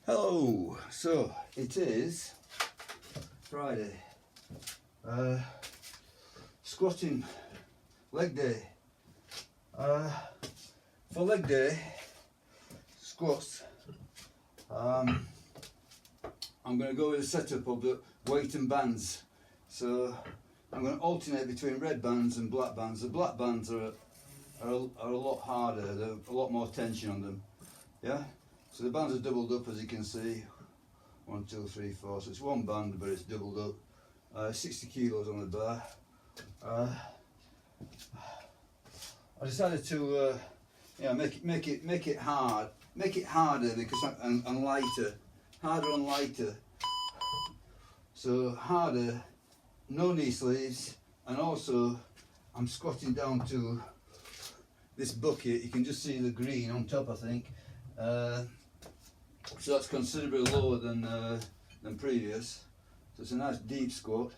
Hello, so it is Friday, squatting leg day. For leg day squats, I'm going to go with a setup of the weight and bands. So I'm going to alternate between red bands and black bands. The black bands are a lot harder, there's a lot more tension on them. Yeah. So the bands are doubled up, as you can see. 1, 2, 3, 4. So it's one band, but it's doubled up. 60 kilos on the bar. I decided to, make it hard, make it harder because and lighter, harder and lighter. So harder, no knee sleeves, and also I'm squatting down to this bucket. You can just see the green on top, I think. So that's considerably lower than previous. So it's a nice deep squat.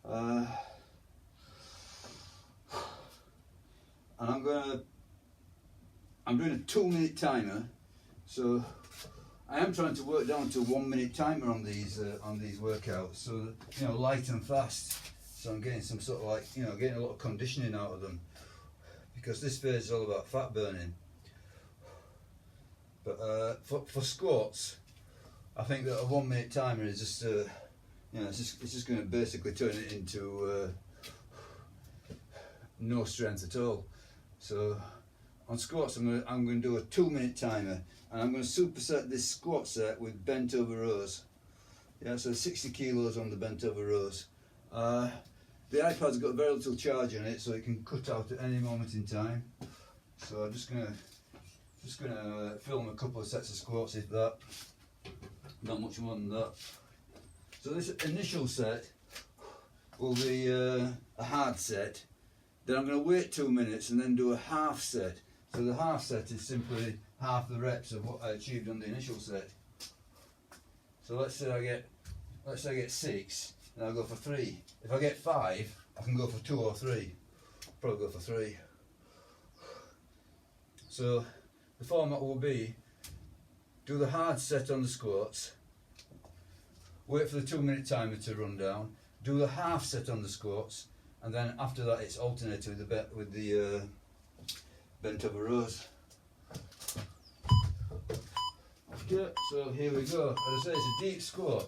And I'm doing a 2-minute timer. So I am trying to work down to a 1-minute timer on these workouts. So light and fast. So I'm getting some sort of getting a lot of conditioning out of them, because this phase is all about fat burning. But for squats, I think that a 1-minute timer is just, it's just going to basically turn it into no strength at all. So on squats, I'm going to do a 2-minute timer, and I'm going to superset this squat set with bent over rows. Yeah, so 60 kilos on the bent over rows. The iPad's got very little charge in it, so it can cut out at any moment in time. So I'm just going to film a couple of sets of squats, if that, not much more than that. So this initial set will be a hard set. Then I'm going to wait 2 minutes and then do a half set. So the half set is simply half the reps of what I achieved on the initial set. So let's say I get 6, and I'll go for 3. If I get 5, I can go for 2 or 3. Probably go for 3. So the format will be: do the hard set on the squats, wait for the 2-minute timer to run down, do the half set on the squats, and then after that it's alternated with the bent over rows. Okay, so here we go. As I say, it's a deep squat.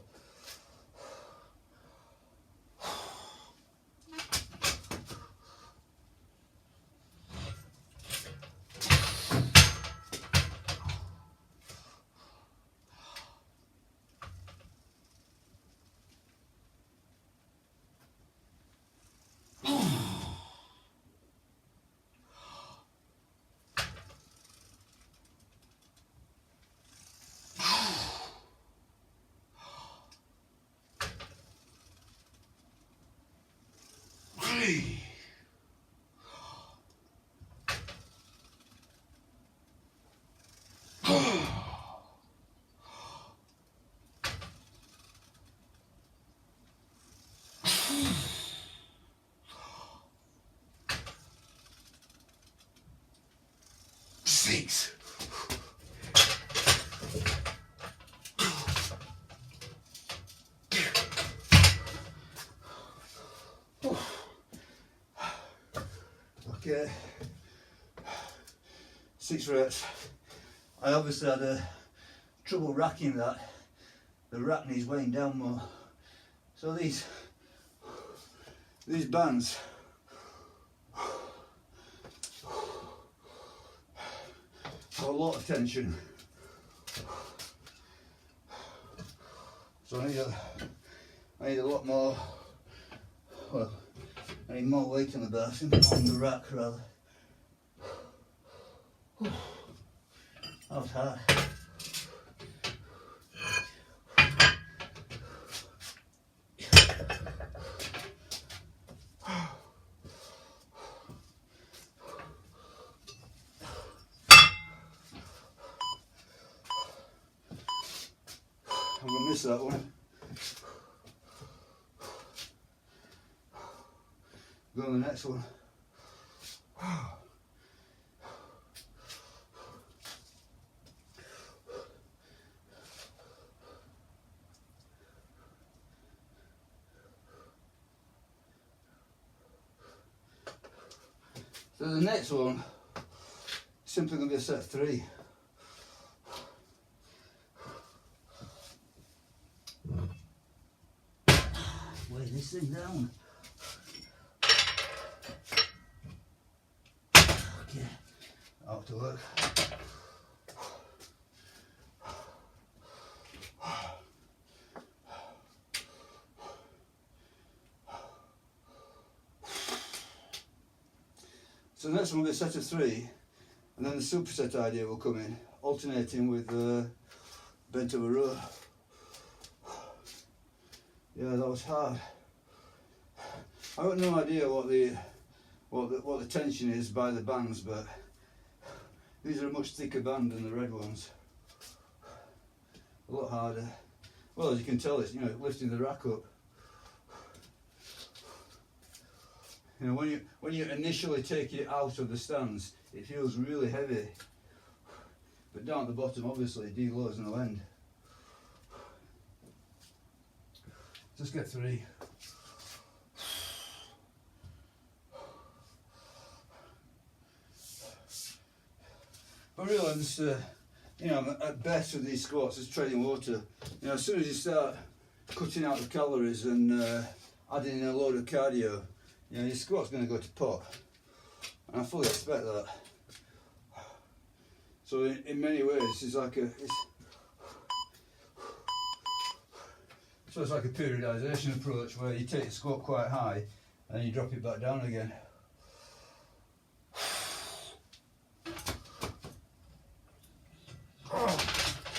Six. Okay, 6 reps. I obviously had trouble racking that. The rack needs weighing down more. So these bands have a lot of tension. So I need a lot more. Well, I need more weight on the bar, on the rack rather. That was hard. I'm going to miss that one. Go on the next one. So the next one, simply going to be a set of 3. Weigh this thing down. Okay, out to work. So the next one will be a set of 3, and then the superset idea will come in, alternating with bent over row. Yeah, that was hard. I got no idea what the tension is by the bands, but these are a much thicker band than the red ones. A lot harder. Well, as you can tell, it's, you know, lifting the rack up. You know, when you initially take it out of the stands, it feels really heavy. But down at the bottom, obviously, it de-loads no end. Just get 3. But really, I'm just, you know, at best with these squats, is treading water. You know, as soon as you start cutting out the calories and adding in a load of cardio, you know, your squat's going to go to pot. And I fully expect that. So in many ways, it's like it's like a periodisation approach where you take the squat quite high and then you drop it back down again.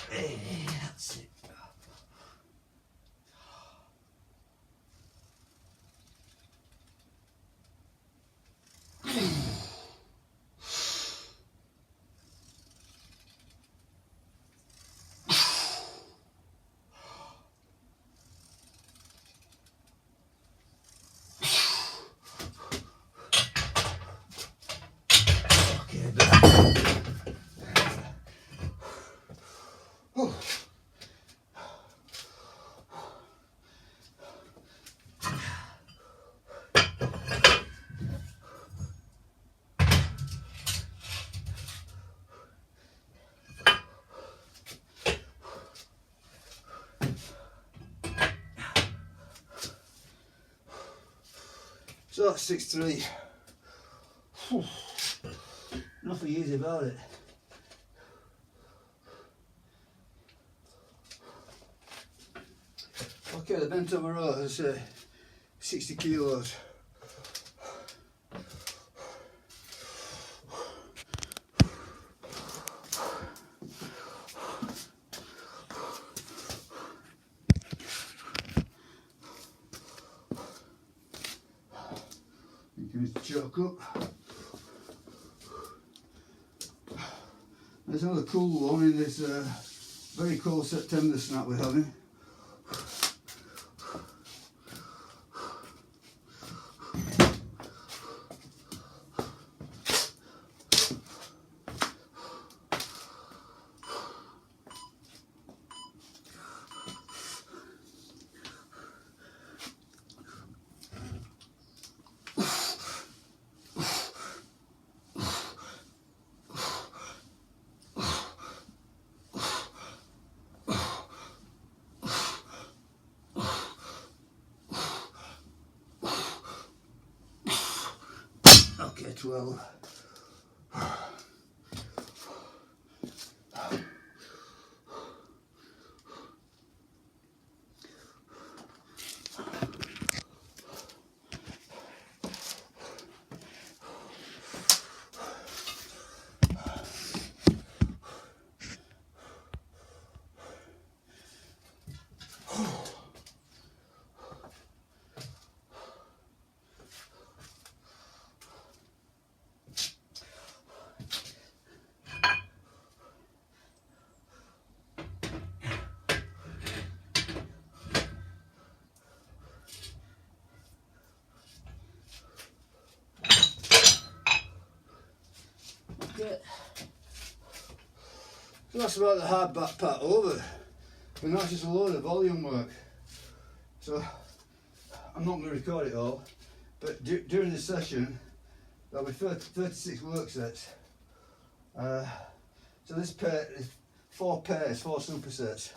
Hey, that's it. So that's 6-3. Nothing easy about it. Okay, the bent over row is 60 kilos. Choke up. There's another cool one in this very cold September snap we're having. Okay, 12. Okay. So that's about the hard back part over. And that's just a load of volume work. So I'm not going to record it all, but during the session There'll be 36 work sets. So this pair is 4 pairs, 4 supersets.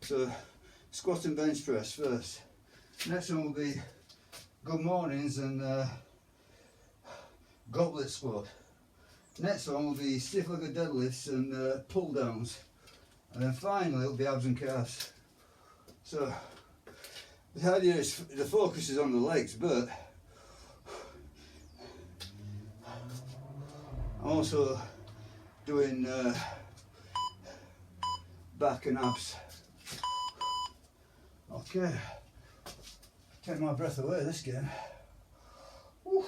So squat and bench press first. Next one will be good mornings and goblet squat. Next one will be stiff legged deadlifts and pull downs. And then finally it'll be abs and calves. So the idea is the focus is on the legs, but I'm also doing back and abs. Okay, take my breath away this game. Woo.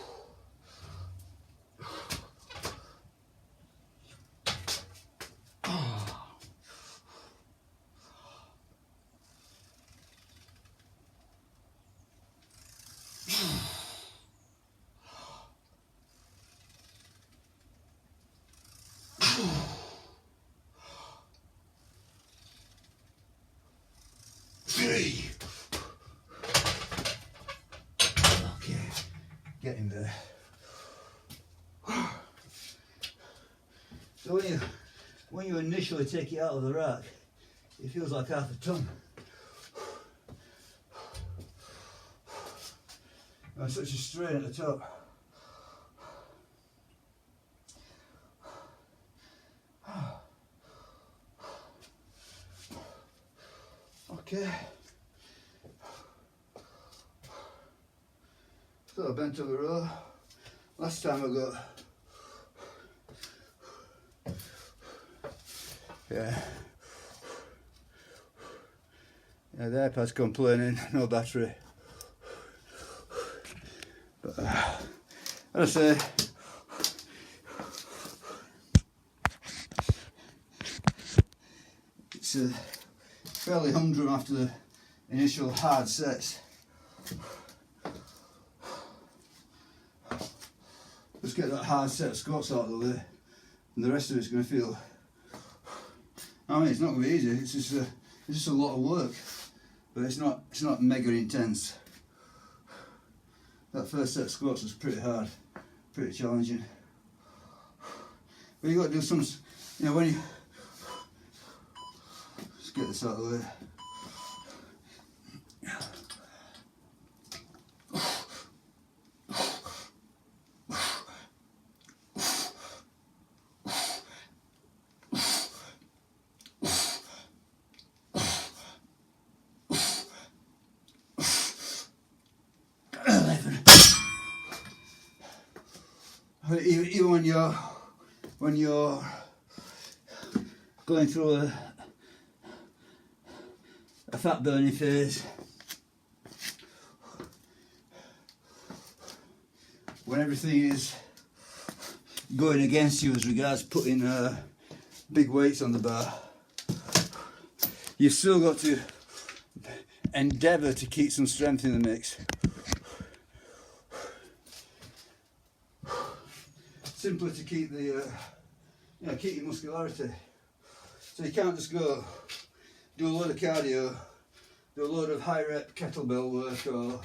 Okay, getting there. So when you initially take it out of the rack, it feels like half a ton. And such a strain at the top. Okay. So I bent over row. Last time I got yeah, the iPad's complaining, no battery. But as I say, it's fairly humdrum after the initial hard sets. Just get that hard set of squats out of the way, and the rest of it's going to feel. I mean, it's not going to be easy. It's just a lot of work, but it's not mega intense. That first set of squats was pretty hard, pretty challenging. But you got to do some, when you just get this out of the way. Even when you're going through a fat burning phase, when everything is going against you as regards putting big weights on the bar, you've still got to endeavour to keep some strength in the mix. Simply to keep the, keep your muscularity. So you can't just go do a load of cardio, do a load of high rep kettlebell work, or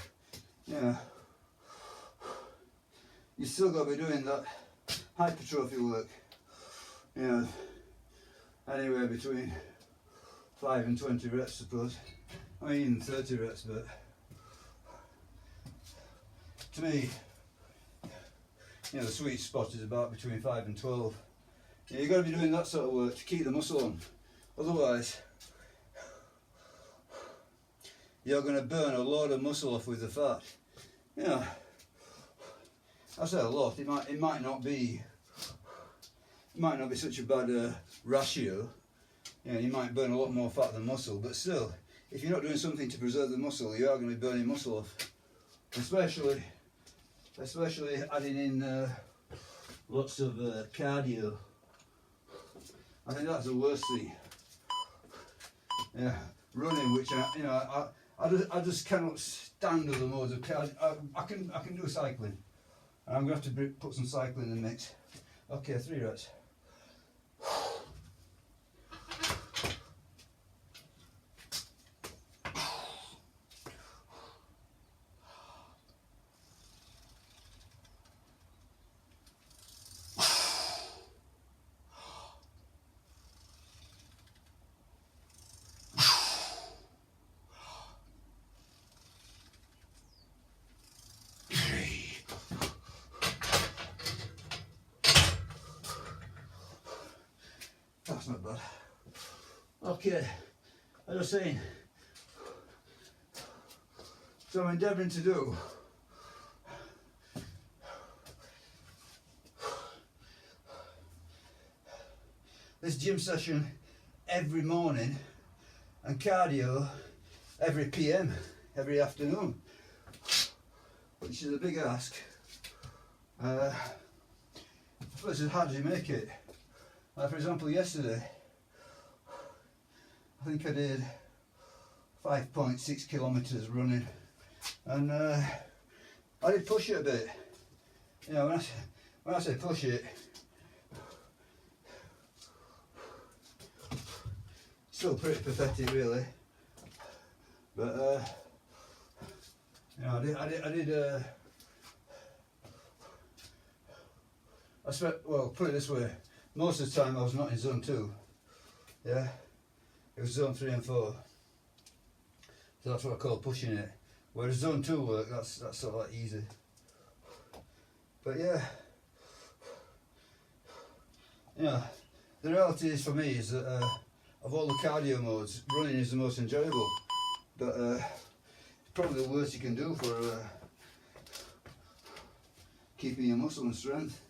you still got to be doing that hypertrophy work. Anywhere between 5 and 20 reps, I suppose. I mean, even 30 reps, but to me, the sweet spot is about between 5 and 12. You've got to be doing that sort of work to keep the muscle on. Otherwise, you're going to burn a lot of muscle off with the fat. I say a lot. It might not be such a bad ratio. You might burn a lot more fat than muscle, but still, if you're not doing something to preserve the muscle, you are going to be burning muscle off. Especially adding in lots of cardio. I think that's the worst thing. Running, which I just cannot stand other modes of cardio. I can do cycling. I'm going to have to put some cycling in the mix. Okay, 3 reps. not bad. Okay, as I was saying, so I'm endeavouring to do this gym session every morning and cardio every PM, every afternoon, which is a big ask. But it's as hard as you make it. Like for example, yesterday, I think I did 5.6 kilometres running, and I did push it a bit. You know, when I say push it, still pretty pathetic really, but you know, I spent, well, put it this way, most of the time I was not in zone 2, yeah, it was zone 3 and 4, so that's what I call pushing it, whereas zone 2 work, that's sort of like easy, but yeah, you know, the reality is for me is that of all the cardio modes, running is the most enjoyable, but it's probably the worst you can do for keeping your muscle and strength.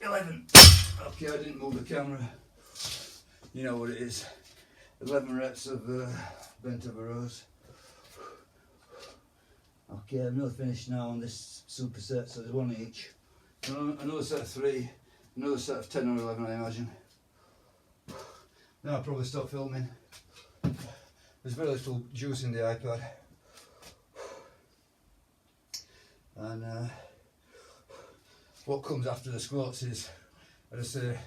11. Okay, I didn't move the camera. You know what it is. 11 reps of bent over rows. Okay, I'm nearly finished now on this superset, so there's one each. Another set of 3, another set of 10 or 11 I imagine. Now I'll probably stop filming. There's very little juice in the iPad. And what comes after the squats is, as I say,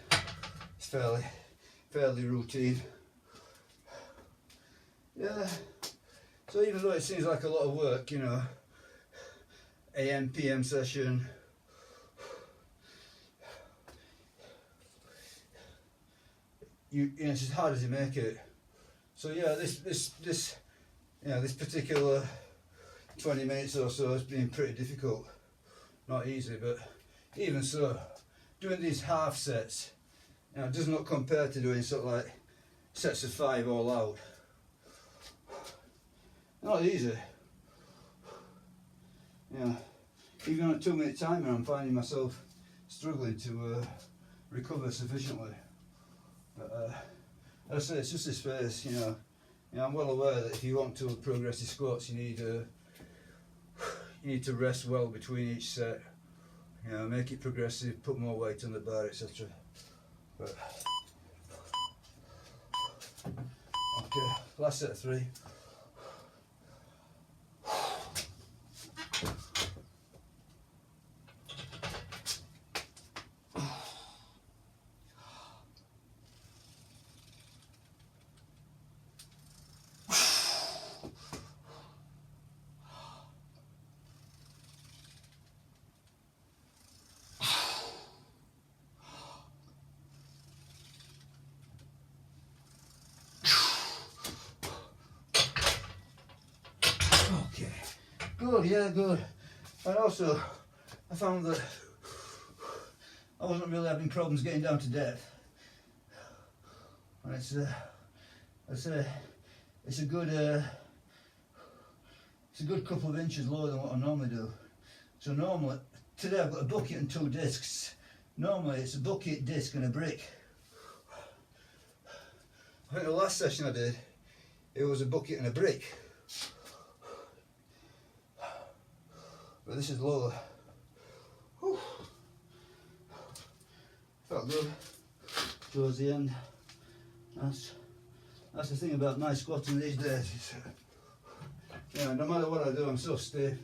it's fairly routine. Yeah, so even though it seems like a lot of work, you know, AM, PM session, you know, it's as hard as you make it. So yeah, this you know, this particular 20 minutes or so has been pretty difficult. Not easy, but even so, doing these half sets, you know, does not compare to doing sort of like sets of 5 all out. Not easy. Yeah, even on a 2-minute timer, I'm finding myself struggling to recover sufficiently. But as I say, it's just this phase, you know. I'm well aware that if you want to progressive squats, you need to rest well between each set. You know, make it progressive, put more weight on the bar, etc. But okay, last set of 3. Good, yeah, good. And also, I found that I wasn't really having problems getting down to depth. And it's a good couple of inches lower than what I normally do. So normally, today I've got a bucket and 2 discs. Normally it's a bucket, disc and a brick. I think the last session I did, it was a bucket and a brick. But this is lower. Whew. Felt good towards the end. That's the thing about my squatting these days. It's, you know, no matter what I do, I'm so stiff.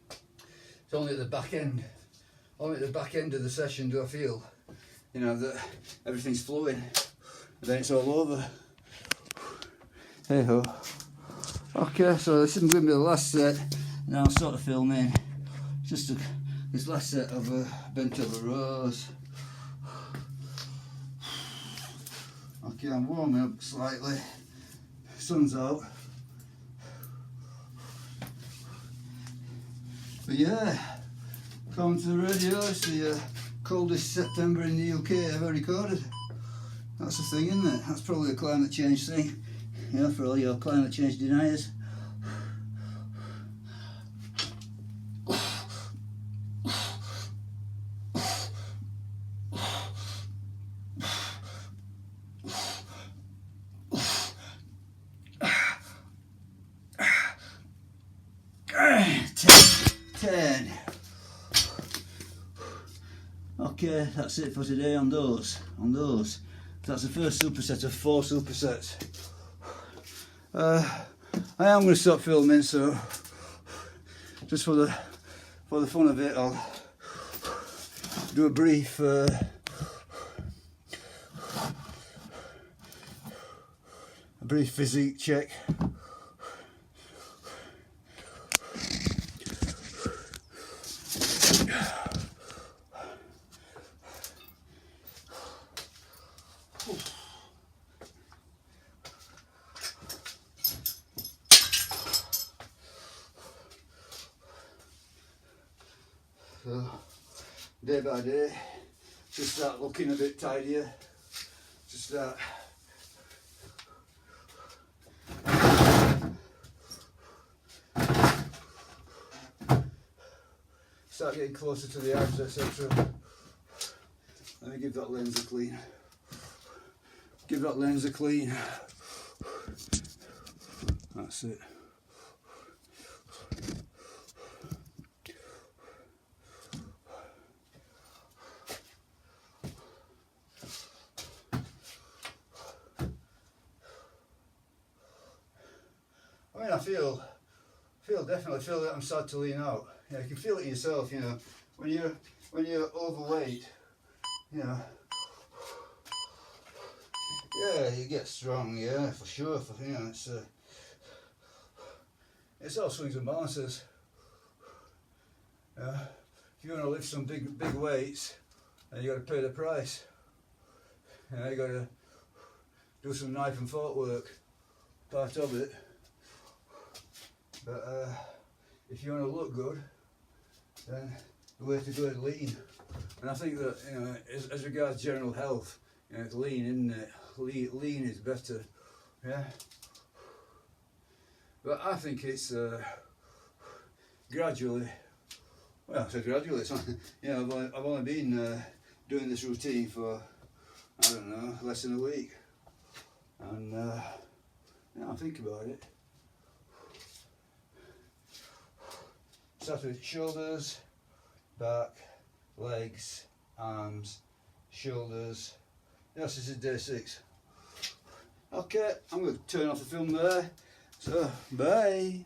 It's only at the back end of the session do I feel, you know, that everything's flowing, and then it's all over. Hey ho. Okay, so this is going to be the last set. Now I'll start filming. Just the this last set of bent over rows. Okay, I'm warming up slightly. Sun's out. But yeah, according to the radio, it's the coldest September in the UK ever recorded. That's the thing, isn't it? That's probably a climate change thing. Yeah, for all your climate change deniers. Ten. Okay, that's it for today on those. That's the first superset of 4 supersets. I am going to stop filming, so just for the fun of it, I'll do a brief physique check. So, day by day, just start looking a bit tidier, just start getting closer to the abs, etc. Let me give that lens a clean. Give that lens a clean. That's it. I mean, I definitely feel that I'm starting to lean out. You know, you can feel it yourself. You know, when you're overweight, you know, yeah, you get strong. Yeah, for sure. You know, it's all swings and balances. If you want to lift some big weights, then you got to pay the price. You know, you got to do some knife and fork work, part of it. But if you want to look good, then the way to go is lean. And I think that, you know, as regards general health, you know, it's lean, isn't it? Lean is better, yeah. But I think it's gradually. Well, I say gradually. It's not, you know, I've only been doing this routine for, I don't know, less than a week, and now I think about it. Start with shoulders, back, legs, arms, shoulders. Yes, this is day 6. Okay, I'm going to turn off the film there. So, bye.